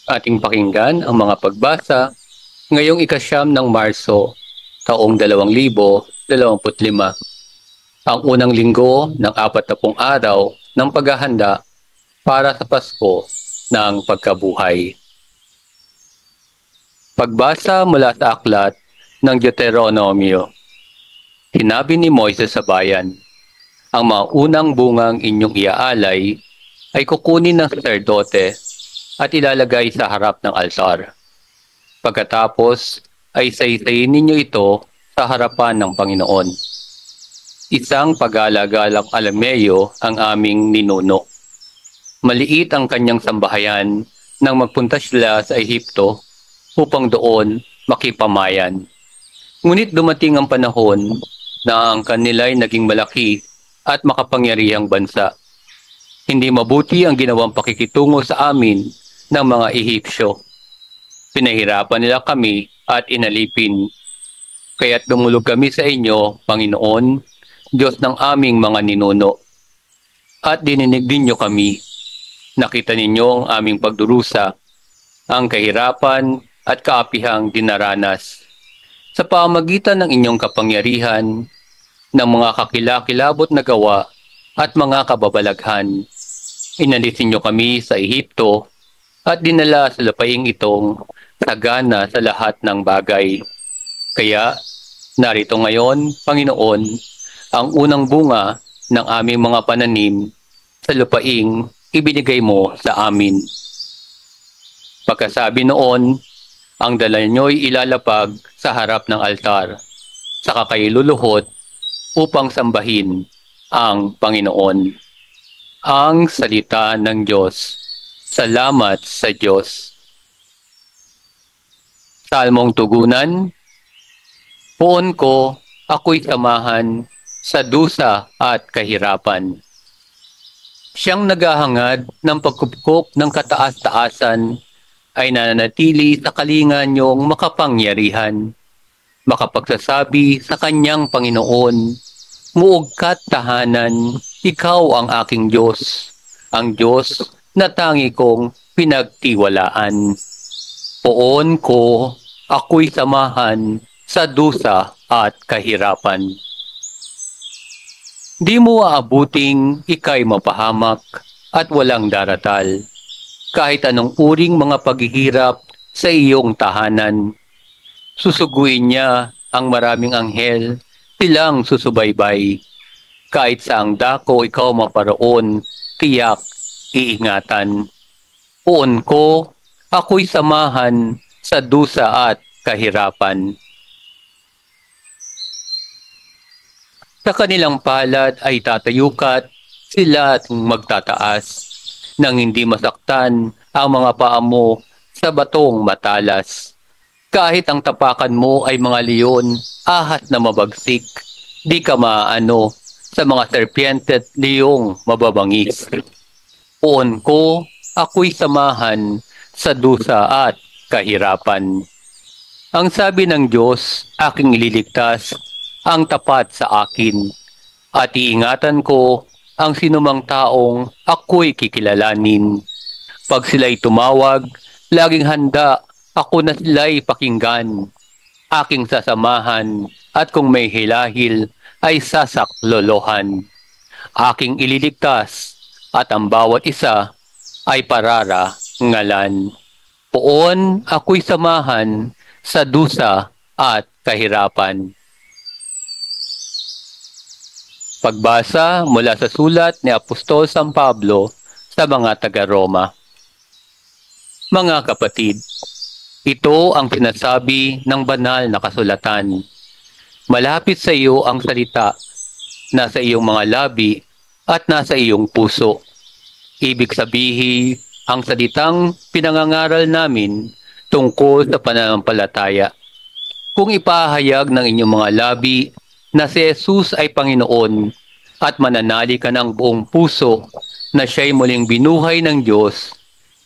Ating pakinggan ang mga pagbasa ngayong ikasyam ng Marso, taong 2025. Ang unang linggo ng 40 araw ng paghahanda para sa Pasko ng Pagkabuhay. Pagbasa mula sa aklat ng Deuteronomio. Sinabi ni Moises sa bayan, ang mga unang bungang inyong iaalay ay kukunin ng saserdote at ilalagay sa harap ng altar. Pagkatapos ay saysayin ninyo ito sa harapan ng Panginoon. Isang pag-alagalang alameyo ang aming ninuno. Maliit ang kanyang sambahayan nang magpunta sila sa Ehipto upang doon makipamayan. Ngunit dumating ang panahon na ang kanila'y naging malaki at makapangyarihang bansa. Hindi mabuti ang ginawang pakikitungo sa amin ng mga Ehipsyo. Pinahirapan nila kami at inalipin. Kaya't dumulog kami sa inyo, Panginoon, Diyos ng aming mga ninuno. At dininig ninyo kami. Nakita ninyo ang aming pagdurusa, ang kahirapan at kaapihang dinaranas. Sa pamagitan ng inyong kapangyarihan, ng mga kakilakilabot na gawa at mga kababalaghan, inalis ninyo kami sa Ehipto at dinala sa lupaing itong sagana sa lahat ng bagay. Kaya, narito ngayon, Panginoon, ang unang bunga ng aming mga pananim sa lupaing ibinigay mo sa amin. Pagkasabi noon, ang dala niyo'y ilalapag sa harap ng altar, saka kayo luluhod upang sambahin ang Panginoon. Ang salita ng Diyos. Salamat sa Diyos. Salmong tugunan. Poon ko, ako'y samahan sa dusa at kahirapan. Siyang naghahangad ng pagkupkop ng kataas-taasan ay nananatili sa kalinga niyong makapangyarihan. Makapagsasabi sa kanyang Panginoon, muog ka't tahanan, ikaw ang aking Diyos, ang Diyos na tangi kong pinagtiwalaan. Poon ko, ako'y samahan sa dusa at kahirapan. Di mo aabuting ika'y mapahamak at walang daratal, kahit anong uring mga paghihirap sa iyong tahanan. Susuguin niya ang maraming anghel, silang susubaybay. Kahit saang dako ikaw maparoon, tiyak iingatan. Poon ko, ako'y samahan sa dusa at kahirapan. Sa kanilang palad ay tatayukat, sila at magtataas, nang hindi masaktan ang mga paa mo sa batong matalas. Kahit ang tapakan mo ay mga leon, ahas na mabagsik, di ka maaano sa mga serpiente at leong mababangis. Poon ko, ako'y samahan sa dusa at kahirapan. Ang sabi ng Diyos, aking ililigtas, ang tapat sa akin, at iingatan ko ang sinumang taong ako'y kikilalanin. Pag sila'y tumawag, laging handa ako na sila'y pakinggan. Aking sasamahan at kung may hilahil ay sasaklolohan. Aking ililigtas at ang bawat isa ay pararangalan. Poon ako'y samahan sa dusa at kahirapan. Pagbasa mula sa sulat ni Apostol San Pablo sa mga taga-Roma. Mga kapatid, ito ang sinasabi ng banal na kasulatan. Malapit sa iyo ang salita, nasa iyong mga labi at nasa iyong puso. Ibig sabihin, ang salitang pinangangaral namin tungkol sa pananampalataya. Kung ipahayag ng inyong mga labi na si Jesus ay Panginoon at mananali ka ng buong puso na siya'y muling binuhay ng Diyos,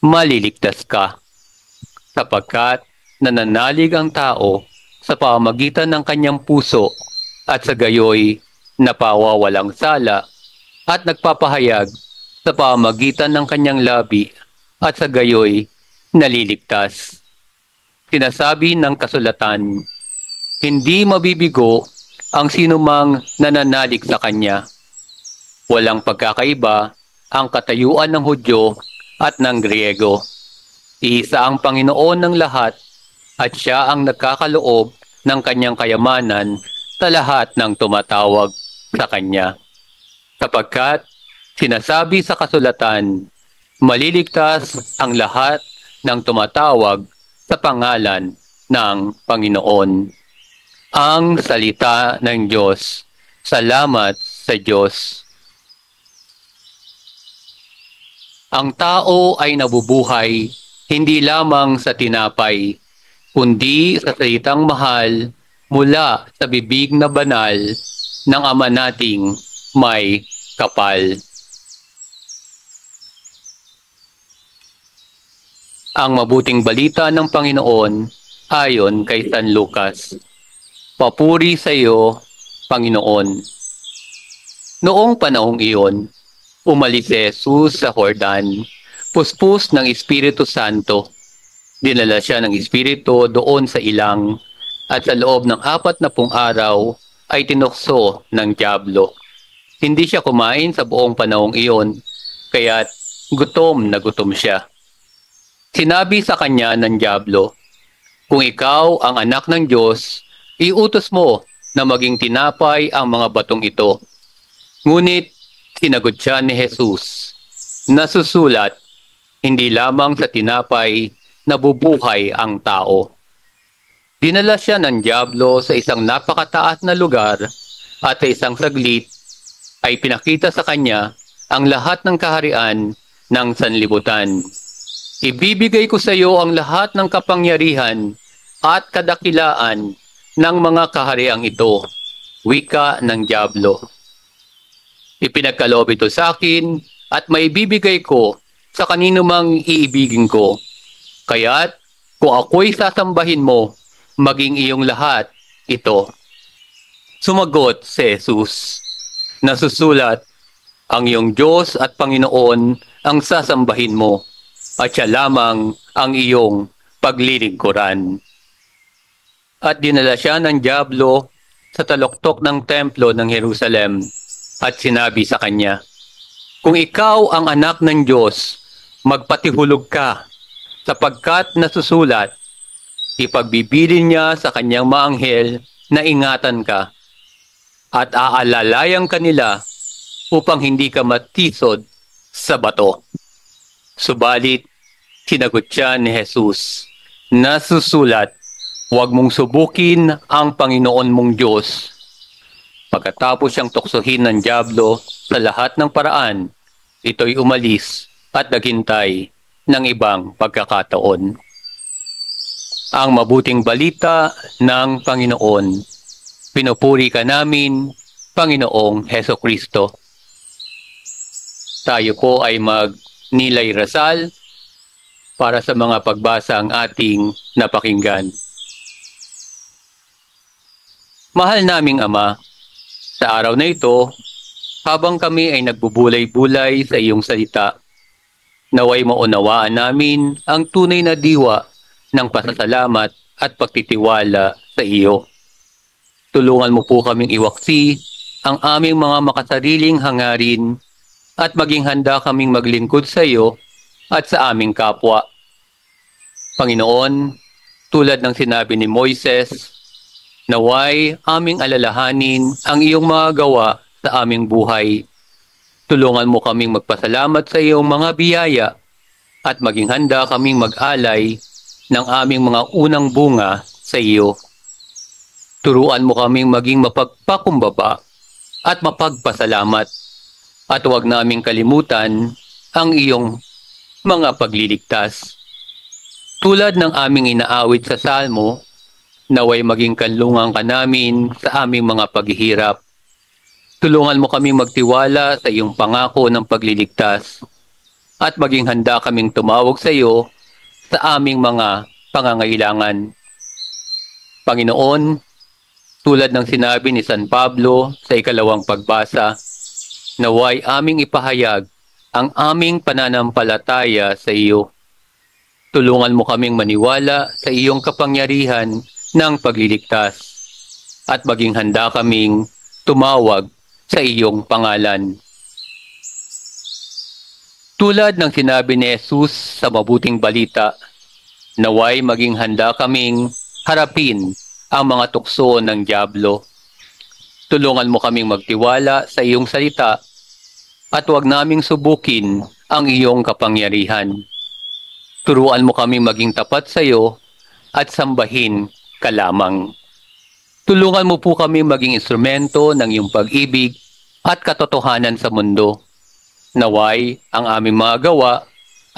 maliligtas ka. Sapagkat nananalig ang tao sa pamamagitan ng kanyang puso at sa gayoy napawawalang sala at nagpapahayag sa pamamagitan ng kanyang labi at sa gayoy naliligtas. Sinasabi ng kasulatan, hindi mabibigo ang sinumang nananalig sa kanya. Walang pagkakaiba ang katayuan ng Hudyo at ng Griego. Iisa ang Panginoon ng lahat at siya ang nagkakaloob ng kanyang kayamanan sa lahat ng tumatawag sa kanya. Sapagkat sinasabi sa kasulatan, maliligtas ang lahat ng tumatawag sa pangalan ng Panginoon. Ang salita ng Diyos. Salamat sa Diyos. Ang tao ay nabubuhay hindi lamang sa tinapay, kundi sa salitang mahal mula sa bibig na banal ng Ama nating may kapal. Ang mabuting balita ng Panginoon ayon kay San Lucas. Papuri sa iyo, Panginoon. Noong panahong iyon, umalis si Jesus sa Jordan, puspos ng Espiritu Santo. Dinala siya ng Espiritu doon sa ilang, at sa loob ng 40 araw ay tinukso ng dyablo. Hindi siya kumain sa buong panahong iyon, kaya't gutom na gutom siya. Sinabi sa kanya ng dyablo, kung ikaw ang anak ng Diyos, iutos mo na maging tinapay ang mga batong ito. Ngunit sinagot siya ni Jesus, nasusulat, hindi lamang sa tinapay nabubuhay ang tao. Dinala siya ng dyablo sa isang napakataas na lugar at sa isang saglit ay pinakita sa kanya ang lahat ng kaharian ng sanlibutan. Ibibigay ko sa iyo ang lahat ng kapangyarihan at kadakilaan ng mga kahariang ito, wika ng dyablo. Ipinagkaloob ito sa akin at maibibigay ko sa kanino mang iibigin ko. Kaya't kung ako'y sasambahin mo, maging iyong lahat ito. Sumagot si Jesus, nasusulat, ang iyong Diyos at Panginoon ang sasambahin mo, at siya lamang ang iyong paglilingkuran. At dinala siya ng dyablo sa taluktok ng templo ng Jerusalem at sinabi sa kanya, kung ikaw ang anak ng Diyos, magpatihulog ka, sapagkat nasusulat, ipagbibilin niya sa kanyang mga anghel na ingatan ka, at aalalayan ka nila upang hindi ka matisod sa bato. Subalit, sinagot siya ni Jesus, nasusulat, huwag mong subukin ang Panginoon mong Diyos. Pagkatapos siyang tuksohin ng dyablo sa lahat ng paraan, ito'y umalis at naghintay ng ibang pagkakataon. Ang mabuting balita ng Panginoon. Pinupuri ka namin, Panginoong Hesukristo. Tayo po ay magnilay rasal para sa mga pagbasa ang ating napakinggan. Mahal naming Ama, sa araw na ito, habang kami ay nagbubulay-bulay sa iyong salita, naway maunawaan namin ang tunay na diwa ng pasasalamat at pagtitiwala sa iyo. Tulungan mo po kaming iwaksi ang aming mga makasariling hangarin at maging handa kaming maglingkod sa iyo at sa aming kapwa. Panginoon, tulad ng sinabi ni Moises, naway aming alalahanin ang iyong mga gawa sa aming buhay. Tulungan mo kaming magpasalamat sa iyong mga biyaya at maging handa kaming mag-alay ng aming mga unang bunga sa iyo. Turuan mo kaming maging mapagpakumbaba at mapagpasalamat at huwag naming kalimutan ang iyong mga pagliligtas. Tulad ng aming inaawit sa Salmo, naway maging kanlungan ka namin sa aming mga paghihirap. Tulungan mo kaming magtiwala sa iyong pangako ng pagliligtas at maging handa kaming tumawag sa iyo sa aming mga pangangailangan. Panginoon, tulad ng sinabi ni San Pablo sa ikalawang pagbasa, naway aming ipahayag ang aming pananampalataya sa iyo. Tulungan mo kaming maniwala sa iyong kapangyarihan ng pagliligtas at maging handa kaming tumawag sa iyong pangalan. Tulad ng sinabi ni Jesus sa mabuting balita, naway maging handa kaming harapin ang mga tukso ng dyablo. Tulungan mo kaming magtiwala sa iyong salita at huwag naming subukin ang iyong kapangyarihan. Turuan mo kaming maging tapat sa iyo at sambahin ka lamang. Tulungan mo po kami maging instrumento ng iyong pag-ibig at katotohanan sa mundo. Naway ang aming mga gawa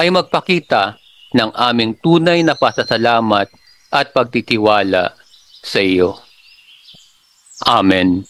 ay magpakita ng aming tunay na pasasalamat at pagtitiwala sa iyo. Amen.